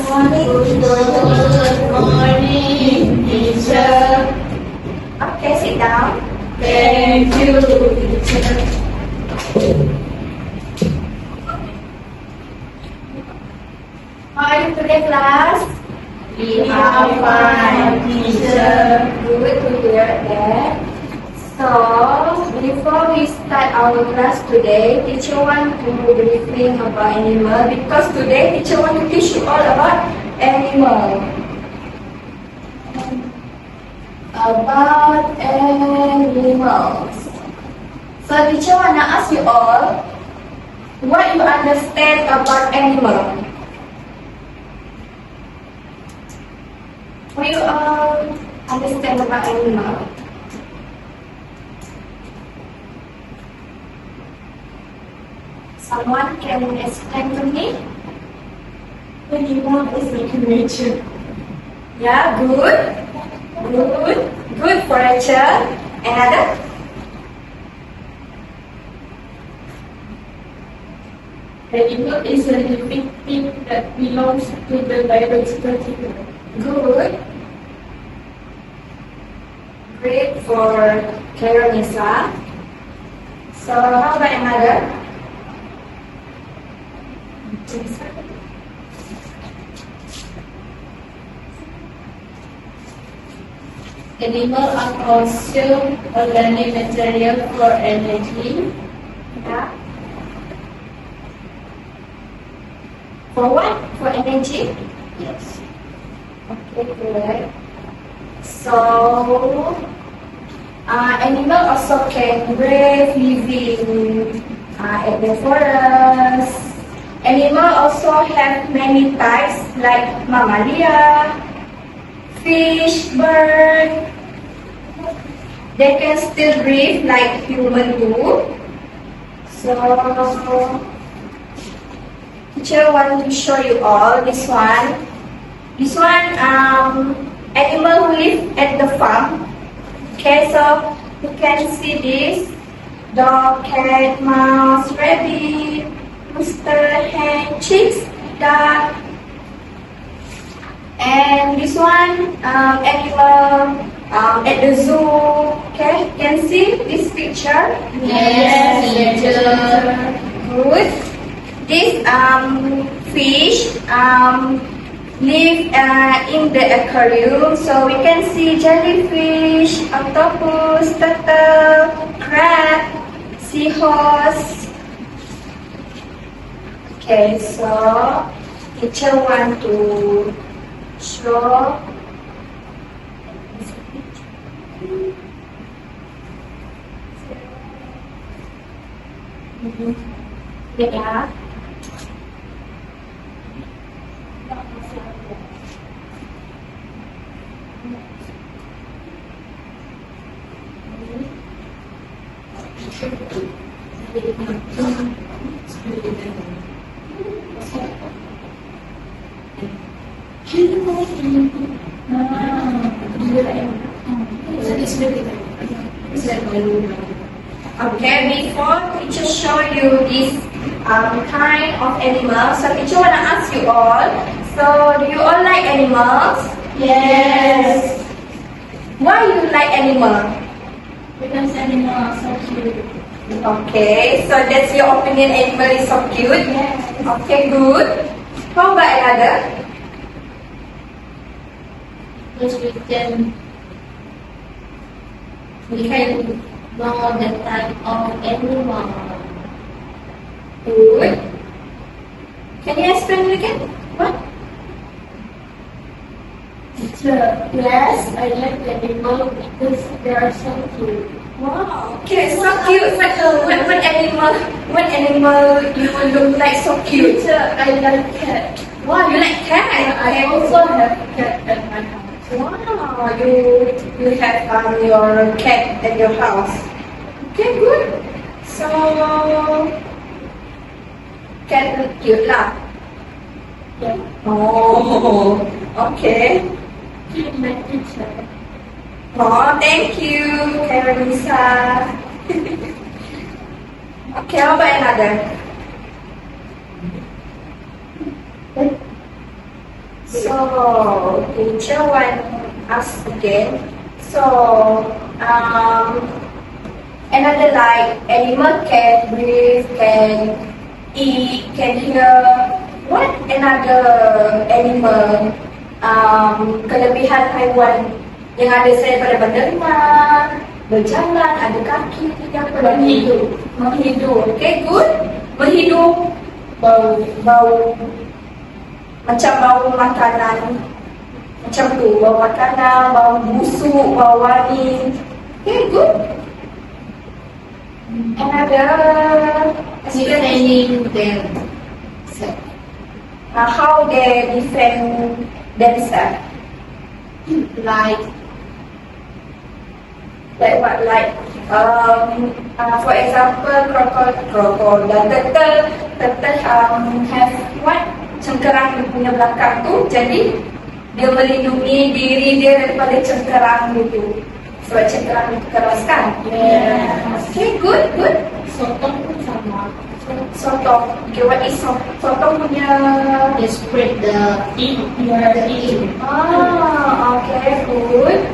Good morning, teacher. Okay, sit down. Thank you, teacher. How are you today, class? We are fine, teacher. Good to hear that. So, before we start our class today, teacher want to briefing about animal because today teacher want to teach you all about animal. About animals. So, teacher wanna ask you all, what you understand about animal? What you all understand about animal? Someone can explain to me? Animal is like nature. Yeah, good. Good for a child. Another? Animal is a living thing that belongs to the biological kingdom. Good. Great for Karonisa. So how about another? Animals are consumed organic material for energy. Yeah. For what? For energy? Yes. Okay, good. So, animal also can brave living at the forest. Animal also have many types like mammalia, fish, bird. They can still breathe like human do. So, teacher want to show you all this one. This one, animal who live at the farm. Okay, so you can see this: dog, cat, mouse, rabbit, rooster, hen, chicks, duck. And this one, animal at the zoo. Okay, you can see this picture. Yes, teacher. Good. This fish live in the aquarium, so we can see jellyfish, octopus, turtle, crab, seahorse. Okay, so teacher want to show. Yeah. Okay, before teacher show you this kind of animals, so teacher wanna ask you all. So, do you all like animals? Yes. Why you like animals? Because animals are so cute. Okay, so that's your opinion. Animal is so cute. Yes. Okay, good. How about another? Because we can know the type of animal. Good. Can you explain it again? What? Teacher, yes, I like the animal because they are so cute. Wow. Okay, so cute. What animal you look like so cute? Teacher, I like cat. Wow, you like cat? I also have cat at my house. Wow, you have your cat at your house. Okay, good. So cat look cute lah. Yeah. Oh, okay. My teacher. Oh, thank you, Karenisa. Okay, how about another? So, teacher want ask again. So, another like animal can breathe, can eat, can hear. What another animal? Kelebihan haiwan yang ada selain pada berdengar, berjalan, ada kaki, yang Berhidup. menghidup. Okay, good. Berhidup, bau, macam bau makanan, macam tu, bau makanan, bau busuk, bau wangi. Okay, good. Another, Defending them. how they defend themselves. Like Like what? Like, for example, crocodile, turtle have what? Cengkerang di punya belakang tu, jadi dia melindungi diri dia daripada cengkerang itu. Sebab cengkerang itu keras kan? Okay, good, good. sotong pun sama. Sotong. Okay, what is sotong punya? They spread the ink. The ink. Okay, good.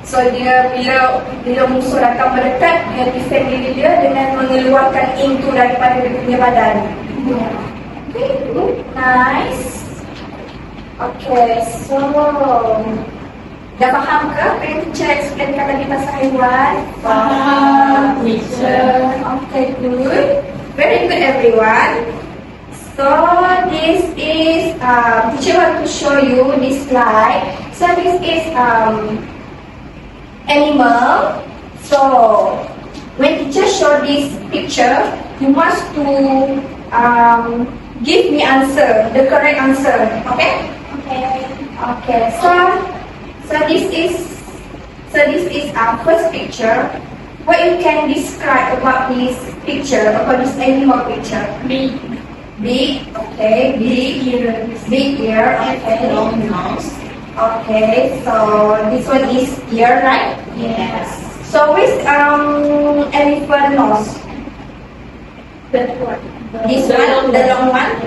So dia bila musuh datang mendekat, dia defend diri dia dengan mengeluarkan ink tu daripada dia punya badan. Okay, good, nice. Okay, so dah faham ke apa yang teacher explainkan tadi pasal haiwan? Faham, teacher. Okay, good. Very good, everyone. So this is teacher want to show you this slide. So this is animal. So when teacher show this picture, you must to give me answer, the correct answer. Okay? Okay. So this is our first picture. What you can describe about this picture, about this animal picture? Big. Big. Okay. Big. Ears. Big ear. Okay. Long nose. Okay. So this one is ear, right? Yes. So with elephant nose. That one. This one, the long one.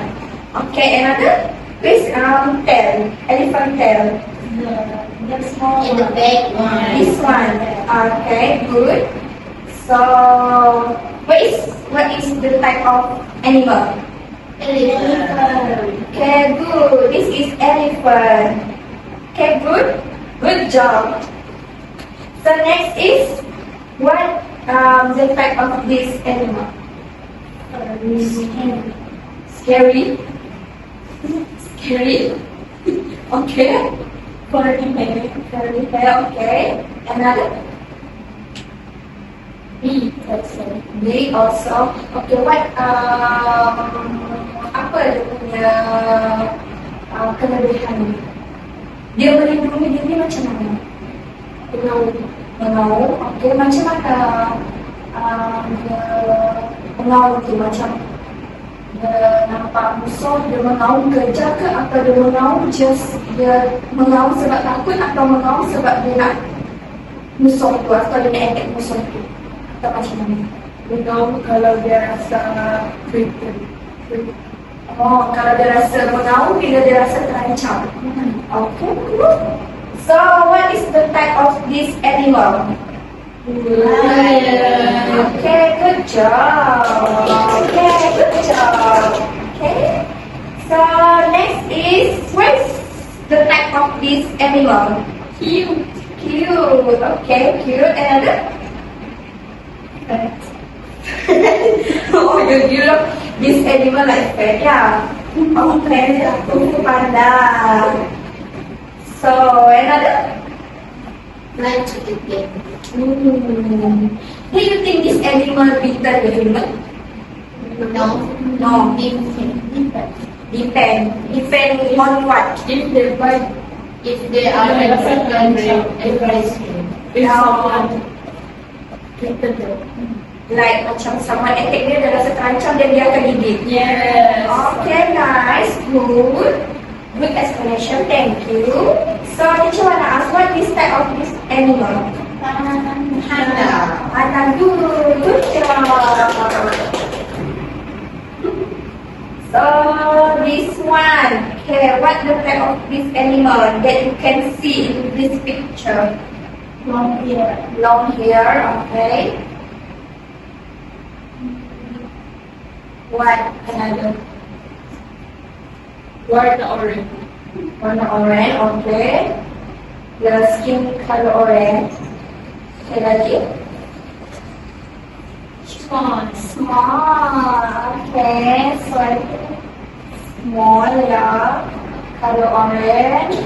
Okay, another. With tail, elephant tail. The small in the back one. This one. Okay, good. So what is the type of animal? Elephant. Okay, good. This is elephant. Okay, good. Good job. So next is what the type of this animal? Scary. Scary. Okay. Curly hair. Curly hair. Okay. Another. Big also. Big also. Okay. What apa dia punya kelebihan ni? Dia melindungi diri macam mana? Mengaum. Okay. Macam mana dia mengaum tu? Macam dia nampak musuh, dia mengaum kejar ke, atau dia mengaum just dia mengaum sebab takut, atau mengaum sebab dia nak musuh tu, atau dia nak attack musuh tu, atau macam mana? Mengaum kalau dia rasa threatened. Oh, kalau dia rasa mengaum bila dia rasa terancam. Okay, good. So what is the type of this animal? Lion. Okay, good job. Okay, good job. Okay. So next is what's the type of this animal? Cute. Cute. Okay, cute. Another? Oh, you look this animal like pet, yeah. Okay, Kung Fu Panda. So another? Like to the game. Do you think this animal bigger than human? No. No. Different. Depend on what? If they bite, if they are African, aggressive. If someone treated them. Like macam someone attack dia, dia rasa terancam dan dia akan gigit. Yes. Okay, nice, good. Good explanation, thank you. So, teacher wanna ask what is type of this animal? Panda. Panda, good job. So this one, okay, what the type of this animal that you can see in this picture? Long hair. Long hair, okay. What another? Warna orange. Warna orange, okay. The skin color orange. Okay, lagi. Small. Small, okay. So small, yeah. Color orange.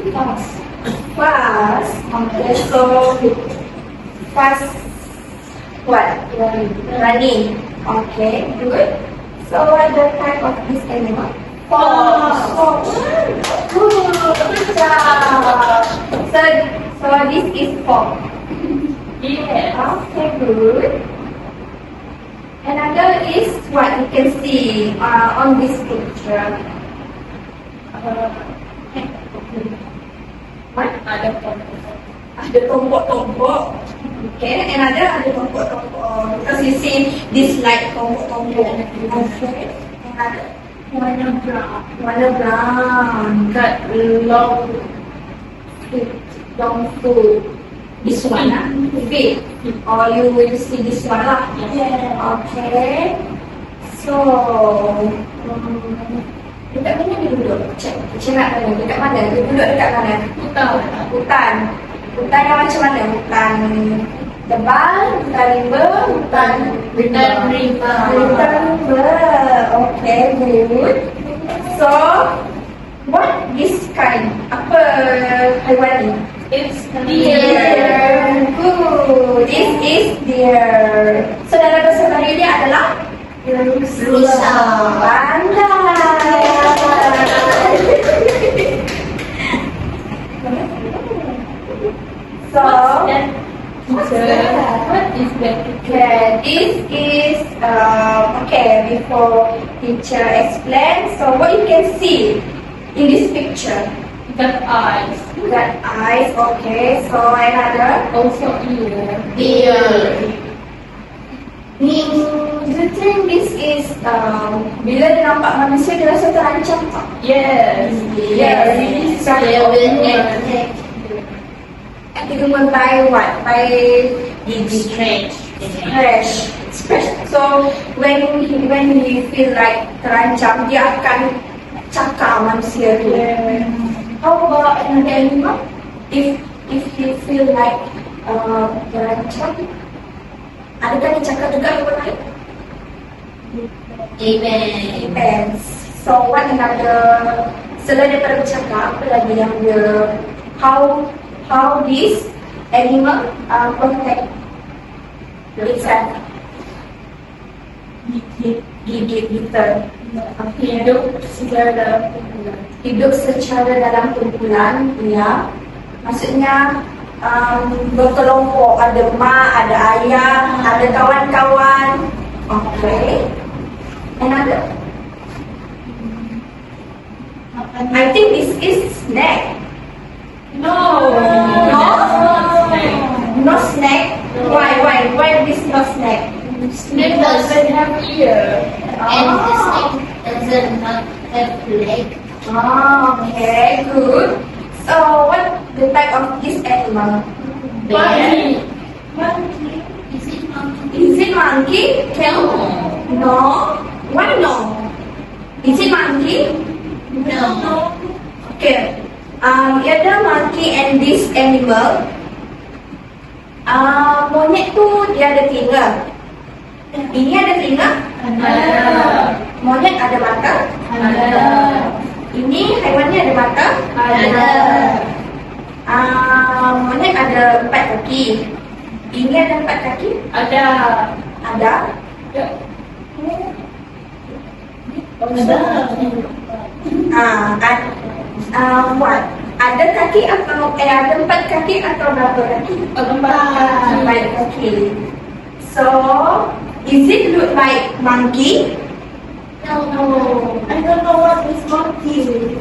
Fast. Fast, okay. So fast. What? Running. Okay, good. So what the type of this animal? Fox. Good job. So this is fox. Yeah. Okay, good. Another is what you can see on this picture. What? Ada tombok-tombok. Okay, another ada tombok-tombok. Because you see this light tombok-tombok. Okay. Another. Warna brown. Warna brown. Got long Feet. Long foot. This one, feet. Or you will see this one lah. Yeah. Okay. So, dekat mana dia duduk? Cik nak tanya, dekat mana? Dia duduk dekat mana? Hutan. Hutan yang macam mana? Hutan tebal, hutan rimba, hutan Hutan rimba. Hutan rimba. Okay, good. So, what this kind? Apa haiwan ni? It's Deer. Good. This is deer. So, dalam bahasa Melayu dia adalah Rusa. Pandai. So, What is that? okay, this is okay. Before teacher explain, so what you can see in this picture? Got eyes. Got eyes. Okay. So another. Also ear. Do you think this is bila dia nampak manusia dia rasa terancam tak? Yes. Yes. They will attack. Attack by what? By Stretch. scratch. So when he feel like terancam, dia akan cakar manusia tu. How about another animal? If he feel like terancam, adakah dia cakap juga hewan lain? Depends. So what another? Selain daripada bercakap, apa lagi yang dia? How this animal protect itself? Gigit kita. Hidup secara dalam kumpulan, ya. Maksudnya berkelompok, ada mak, ada ayah, ada kawan-kawan. Okay. Another. I think this is snake. No. No snake. Why this no snake? Snake doesn't have ear. And the snake does not have leg. Okay, good. So, what the type of this animal? Monkey. Is it monkey? Is it monkey? No. Why no? Is it monkey? No. Okay. Ada monkey and this animal. Monyet tu dia ada telinga. Ini ada telinga. Ada. Monyet ada mata. Ada. Ini haiwannya ada mata. Ada. Monyet ada 4 kaki. Ini ada 4 kaki. Ada. Ada. What? Ada kaki atau ada 4 kaki atau berapa kaki? 4 4 kaki. So, is it look like monkey? No. I don't know what is monkey.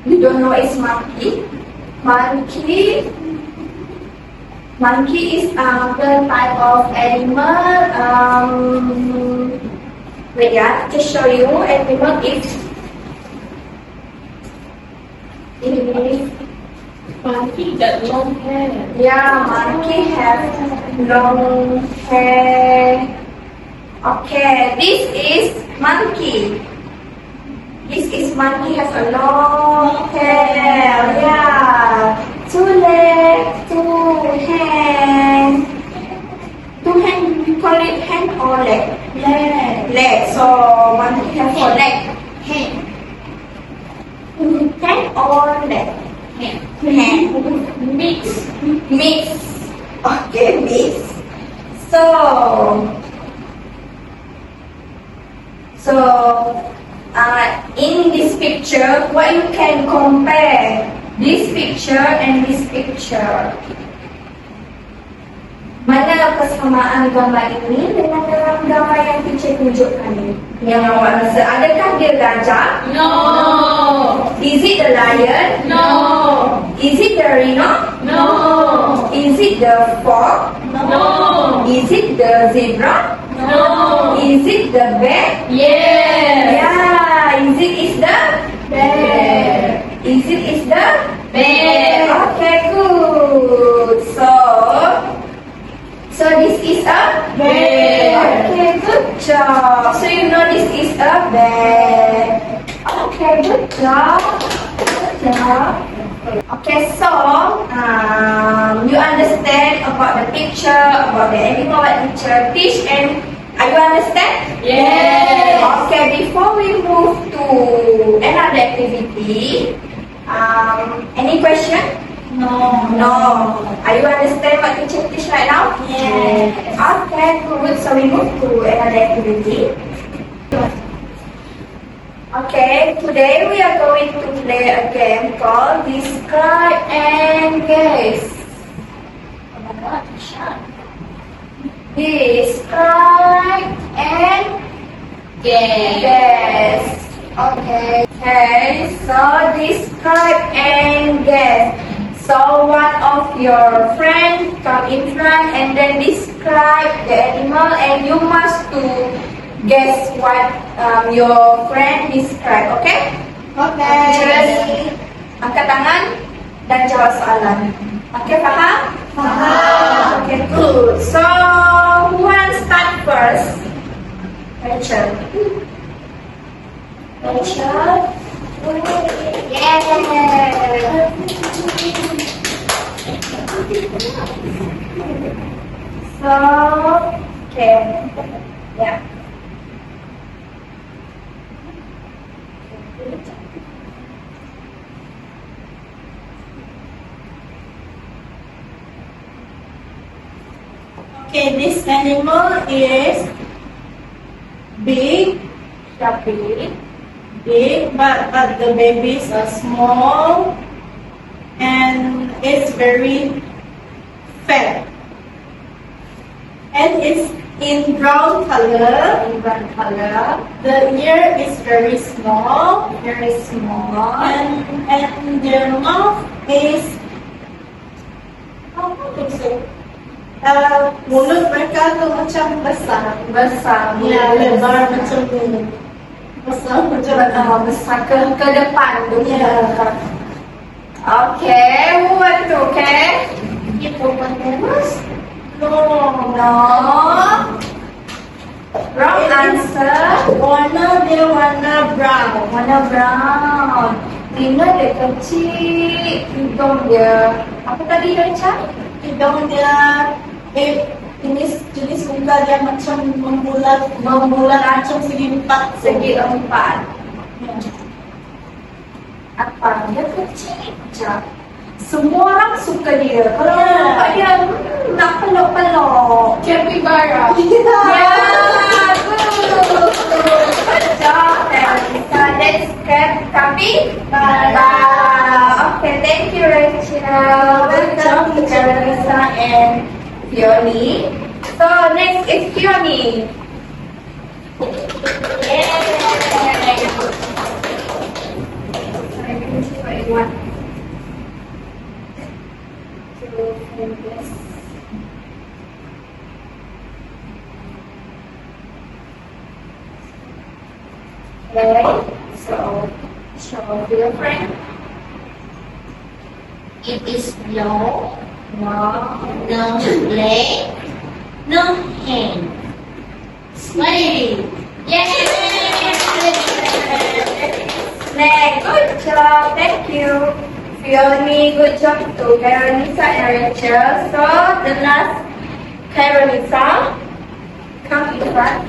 You don't know it's monkey? Monkey is the type of animal. Wait, yeah, to show you animal is Monkey got long hair. yeah, monkey have long hair. Okay, this is monkey. This is monkey has a long hair. Yeah, 2 legs, 2 hands. 2 hands, we call it hand or leg? Leg. Leg. So monkey has 4 legs. Hand. Hand or leg? Hand. Hand. Mix. Mix. Okay, mix. So in this picture, what you can compare this picture and this picture? Mana persamaan gambar ini dengan dalam gambar yang teacher tunjukkan ni? Yang awak rasa, adakah dia gajah? No. Is it the lion? No. Is it the rhino? No. Is it the fox? No. Is it the zebra? No. Is it the bear? Yes. Yeah. Is it the Bear. Is it the Bear. Okay, good. So this is a Bear. Okay, good job. So you know this is a bear. Okay, good job. Good job. Okay, so you understand about the picture, about the animal what teacher teach, and are you understand? Yes. Okay, before we move to another activity, any question? No. No. Are you understand what teacher teach right now? Yes. Okay, good. So we move to another activity. Okay, today we are going to play a game called Describe and Guess. Oh my God, shut. Describe and Yes. guess. Okay. Okay, so describe and guess. So one of your friends come in front and then describe the animal, and you must to guess what your friend describe. Okay? Just angkat tangan dan jawab soalan. Okay, faham? Faham. Okay, good. So who wants start first? Rachel. Rachel. Yeah. So, okay. Yeah. Okay, this animal is big, but the babies are small and it's very fat. And it's in brown color. Brown color. The ear is very small Very small. and their mouth is mulut mereka tu macam besar. Besar. Ya, lebar macam ni. Besar macam ni. Besar ke depan tu. Ya. Okay, who want to? Okay. Hippopotamus. No. No. Wrong answer. Warna dia warna brown. Warna brown. Telinga dia kecil. Hidung dia. Apa tadi Rachel? Hidung dia jenis muka dia macam membulat macam segi empat. Segi empat. Apa? Dia kecil macam. Semua orang suka dia. Kalau Ya. nampak dia nak peluk-peluk. Capybara. Yeah, good. Good job, Elisa. Let's get capybara. Okay, thank you, Rachel. Good job, teacher Elisa and Fiona. So next is Fiona. Yay! Sorry, let me see what you want. Yes. Okay, so show to your friend. It is no, No. no leg, no hand. Smiling. Yay! Next, good job. Thank you. Fiona, good job to Veronica and Rachel. So the last, Veronica, come to the front.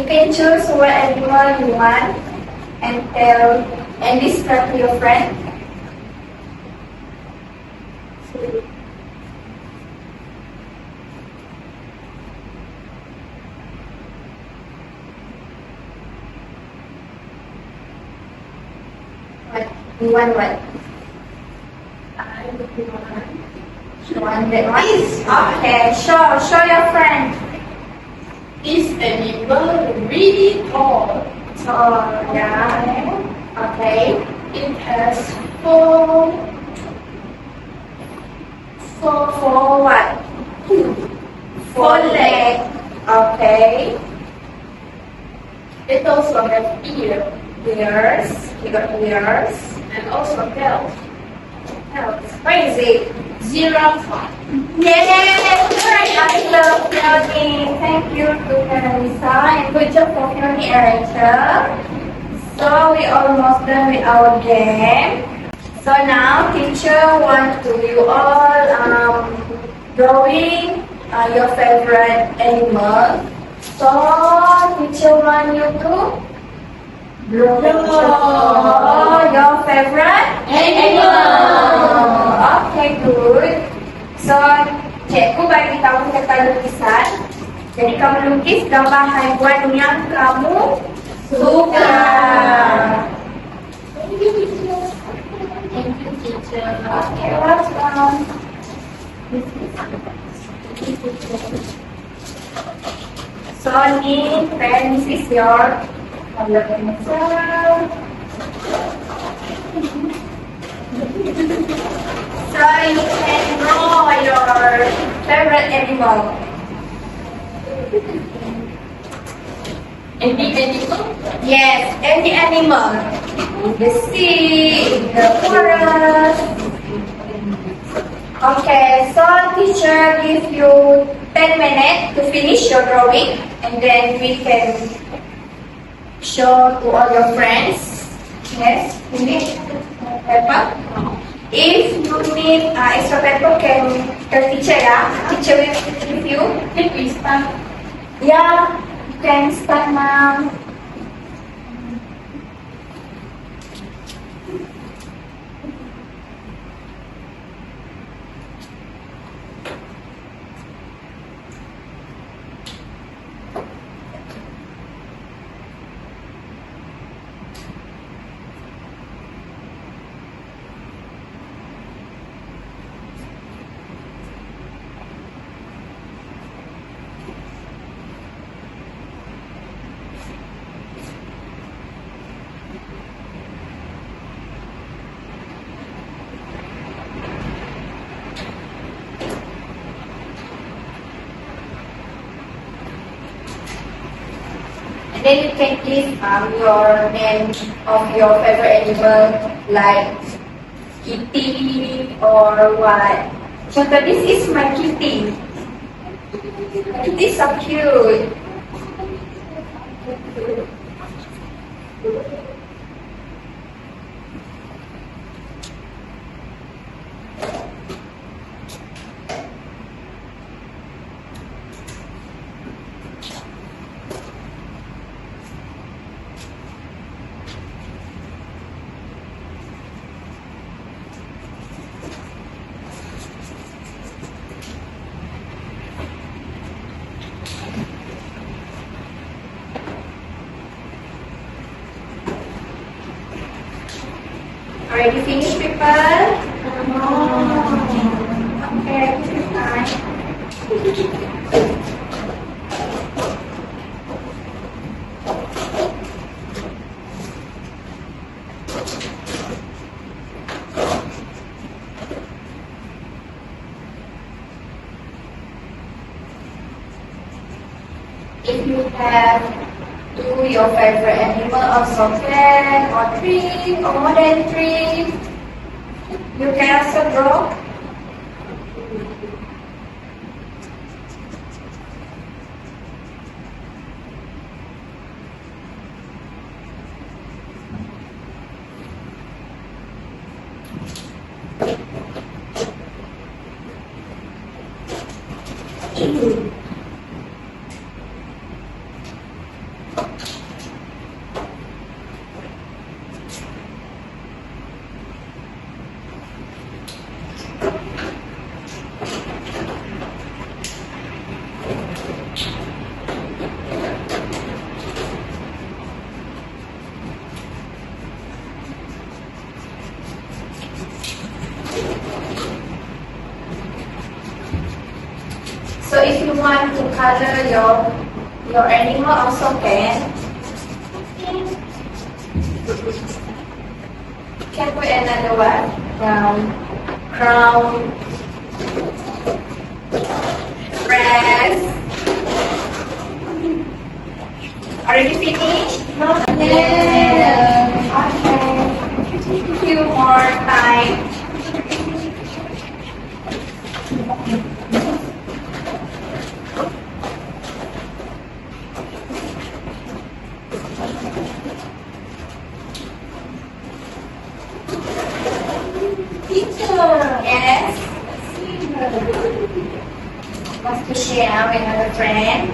You can choose what animal you want and tell and describe to your friend. What? You want what? You want that one? Okay, show your friend. This animal really tall. So, yeah. Okay. It has four For what? Four legs. Okay. It also has ears Ears. You got ears. and also tails. Crazy. Giraffe. Yes, I love Fiona. Thank you to Melissa and good job for Fiona and Rachel. So we almost done with our game. So now teacher wants to you all drawing your favorite animal. So teacher want you to draw your favorite animal. Okay, good. So, cikgu bagi kamu kertas lukisan. Jadi kamu lukis gambar haiwan yang kamu suka. Thank you, teacher. Okay, welcome. So, ni, friend, this is your color pencil. So you can draw your favorite animal. Any animal? Yes, any animal. In the sea, in the forest. Okay, so teacher give you 10 minutes to finish your drawing and then we can show to all your friends. Yes, finish paper. If you need extra paper, can tell teacher, yeah? Teacher will give you. Can we start? Yeah, you can start now. And then you can give your name of your favorite animal like kitty or what. So this is my kitty. My kitty is so cute. Already finished, people? Okay, this is nice. If you have Do your favorite animal also can, or 3, or more than 3. You can also draw. So if you want to color your animal also can. Can put another one. Crown. Dress. Already finished? Yeah. Okay. Few more time. Yes. Want to share with our friend?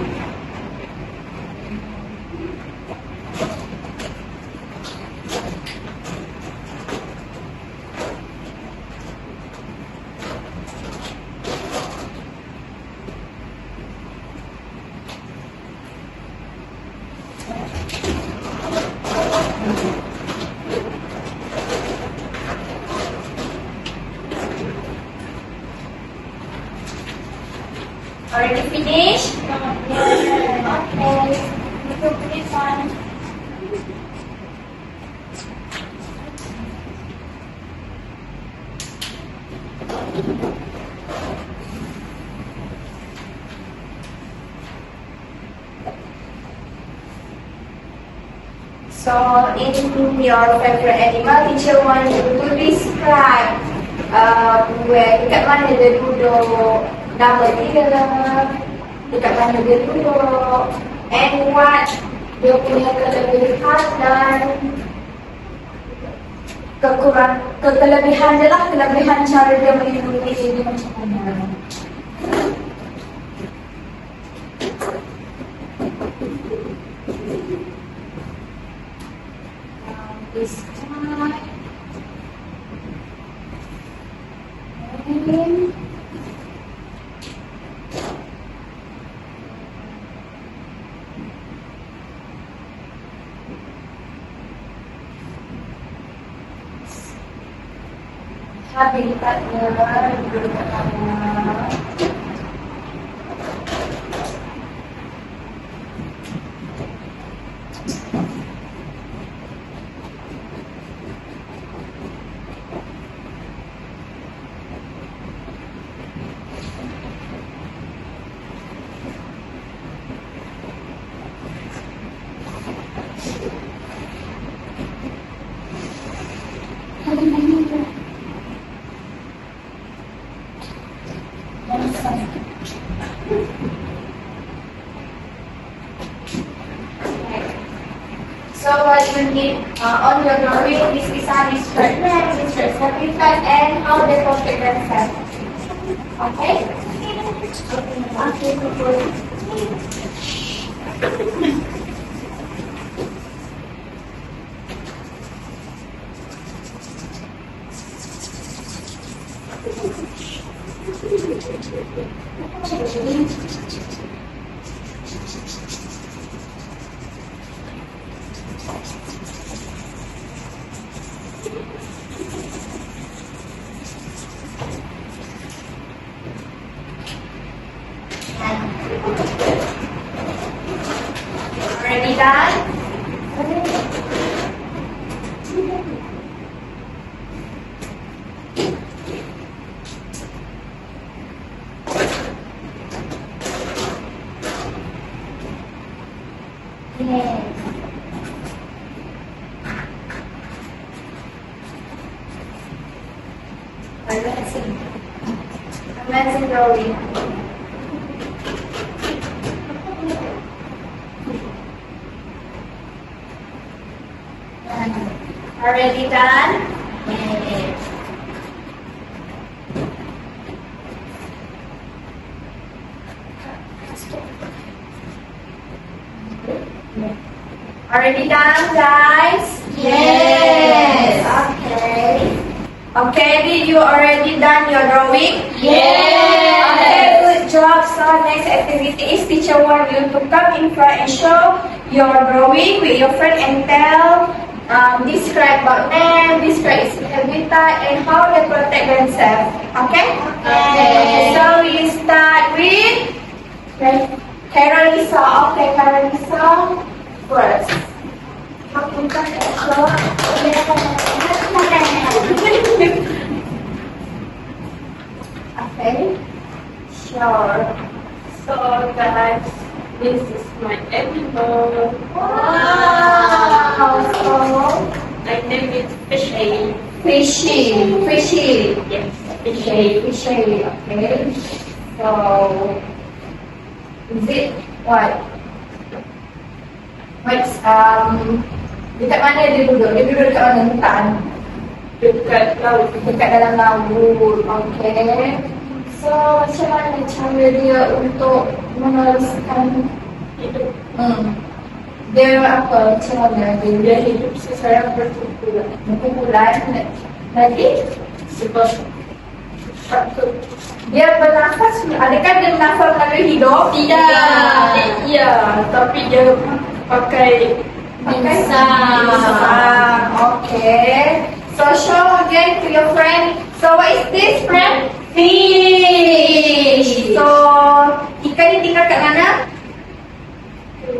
Already finished? Okay. Look at this one. So, in your favorite animal, teacher want you to describe where dekat mana dia duduk, nama dia, dekat mana dia duduk, and what dia punya kelebihan dan kelebihan dia lah, kelebihan cara dia melindungi diri macam mana. This time. And habitatnya duduk dekat mana. So what you need on your drawing is beside this pregnant, this habitat, and how they protect themselves. Okay? Already done? Yes. Amazing. Amazing drawing. Already done? Yes. Already done, guys? Yes. Okay. Okay, did you already done your drawing? Yes. Okay, good job. So next activity is teacher want you to come in front and show your drawing with your friend and tell, describe about them, describe its habitat and how they protect themselves. Okay? Okay. So we start with Carolisa. Okay, Carolisa first. Okay, sure. So guys, this is my animal. Wow! So, My name is Fishy. fishy. Yes, Fishy. Fishy, okay. So, is it what? What's, dekat mana dia duduk? Dia duduk dekat mana? Hutan? Dekat laut. Dekat dalam laut, okay. So, macam mana cara dia untuk meneruskan Hidup. dia apa? Macam mana dia? Dia hidup secara berkumpulan. Berkumpulan lagi? Sebab satu. Dia bernafas, adakah dia bernafas melalui hidung? Ya, tapi dia pakai Insang. Okay. So show again to your friend. So what is this, friend? Fish. So ikan ni tinggal kat mana?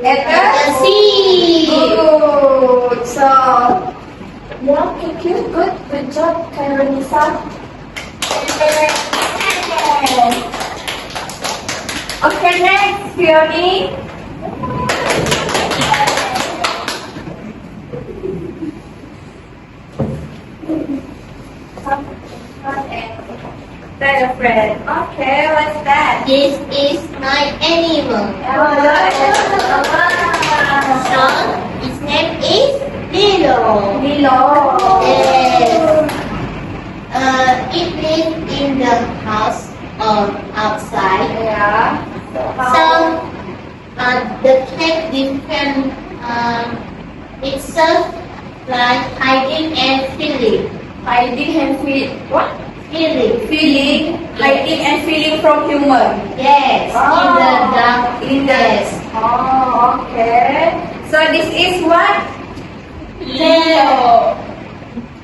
At the sea. Good. So yeah, thank you. Good job, Karenisa. Okay, next, Fiona. Tell a friend. Okay, what's that? This is my animal. So, its name is Lilo. Lilo. Yes. It lives in the house or outside. Yeah. So, the cat depend itself like hiding and feeling. Hiding and feel what? Feeling. Hiding and feeling from human. Yes. In the dark. In the Yes. Oh, okay. So this is what? Lilo.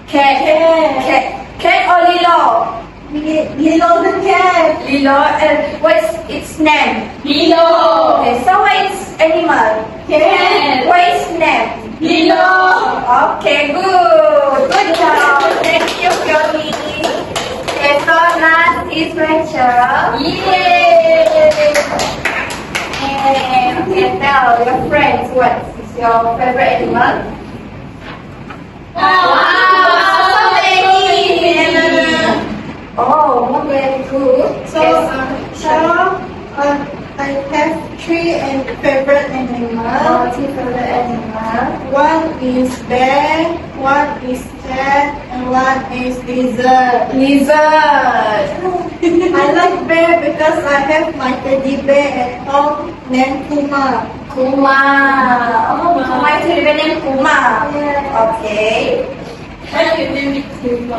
Cat or Lilo? Lilo the cat. Lilo. And what's its name? Lilo. Okay. So what is animal? Cat. What is name? Lilo. Okay, good. Good job. Thank you, Fiona. Okay, so last is Rachel. Yay. And okay, tell your friends what is your favorite animal? Wow. So many. Oh, very good. So, Yes. Cheryl, I have three favorite animals. Two favorite animal. One is bear, one is cat, and one is lizard. Lizard. I like bear because I have my teddy bear at home named Kuma. Kuma. Oh, Kuma is the name Kuma. Okay. Why you name it Kuma?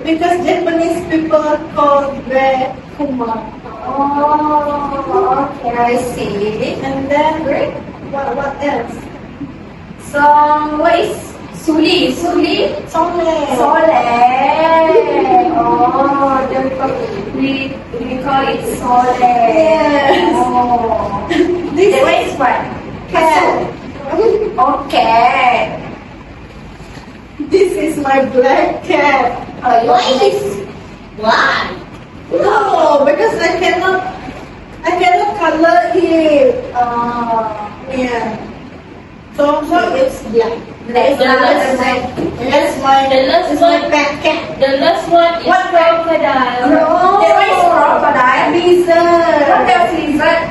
Because Japanese people call bear Kuma. Oh, okay, I see. And then Great. what else? So, what is Suli? Suli? Sole. Sole. Oh, we call it Sole. Yes. Oh. This What is what? cat. Okay. This is my black cat. Why is why? No, because I cannot color it. Oh. Yeah. So it's black. Black. The last That's my pet cat. The last one is What crocodile. No, there is crocodile. What Lizard. else lizard?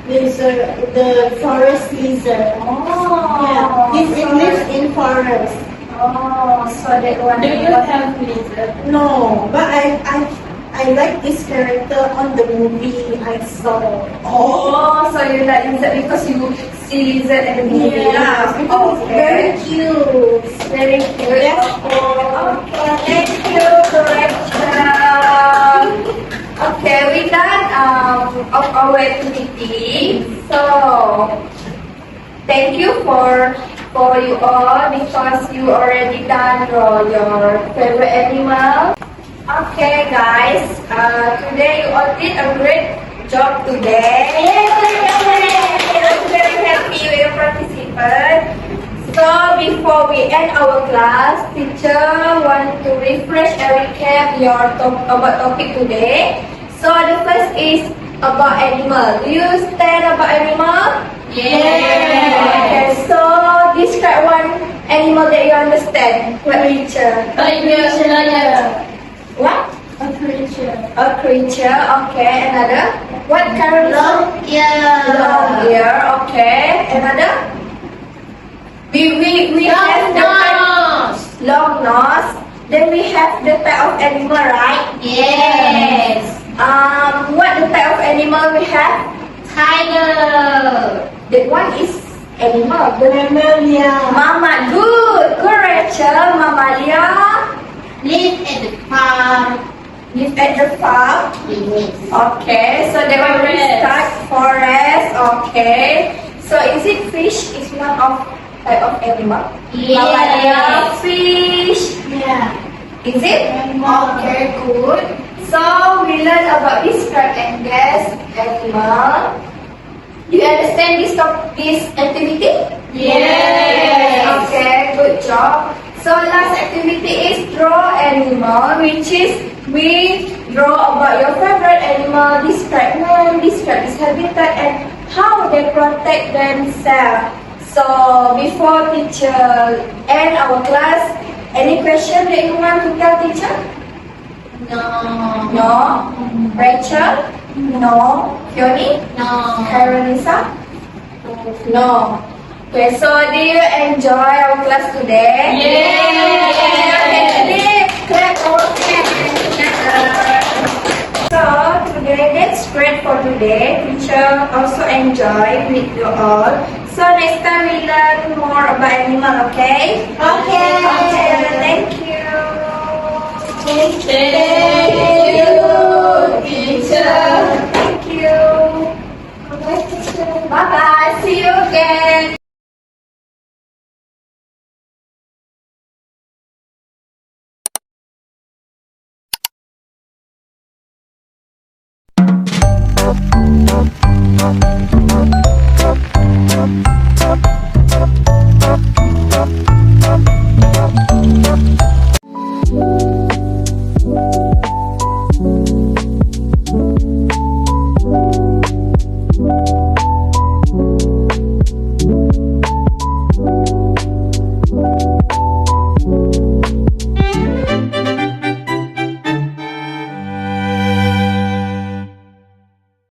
Lizard, the forest lizard. Oh, Yeah, it lives in forest. Oh, so that one. Do you have lizard? No, but I like this character on the movie I saw. Oh, so you like lizard because you see lizard in the movie. Yeah, because it's very cute. Very cute. Yes. Okay, thank you, correction. Okay, we done of our activity. So thank you for you all because you already done your favorite animal. Okay, guys. Today you all did a great job today. I'm very happy with your participant. So before we end our class, teacher want to refresh and recap your about topic today. So the first is about animal. Do you understand about animal? Okay, so describe one animal that you understand. What creature? What? A creature. A creature. Okay, another. What character? Long ear. Okay, another. We have the type, long nose. Then we have the type of animal, right? Yes. What the type of animal we have? Tiger. That one is animal. The Mammalia. mama. Good. Correct. Mammalia. Live at the farm. Live at the farm. Yes. Okay. So that one we start forest. Okay. So is it fish? Is one of type of animal. Yes. Mammalia, fish. Yeah. Is it? Okay, good. So we learn about describe and guess animal. Do you understand this activity? Yes. Okay, good job. So last activity is draw animal, which is we draw about your favorite animal, describe name, describe its habitat, and how they protect themselves. So before teacher end our class, any question that you want to tell teacher? No. No. Rachel? No. Fioni? No. Karenisa? No. Okay, so do you enjoy our class today? Yes. Clap for So today that's great for today. Teacher also enjoy with you all. So next time we learn more about animal, okay? Okay. Thank you. Thank you, teacher. Thank you. Bye bye. See you again.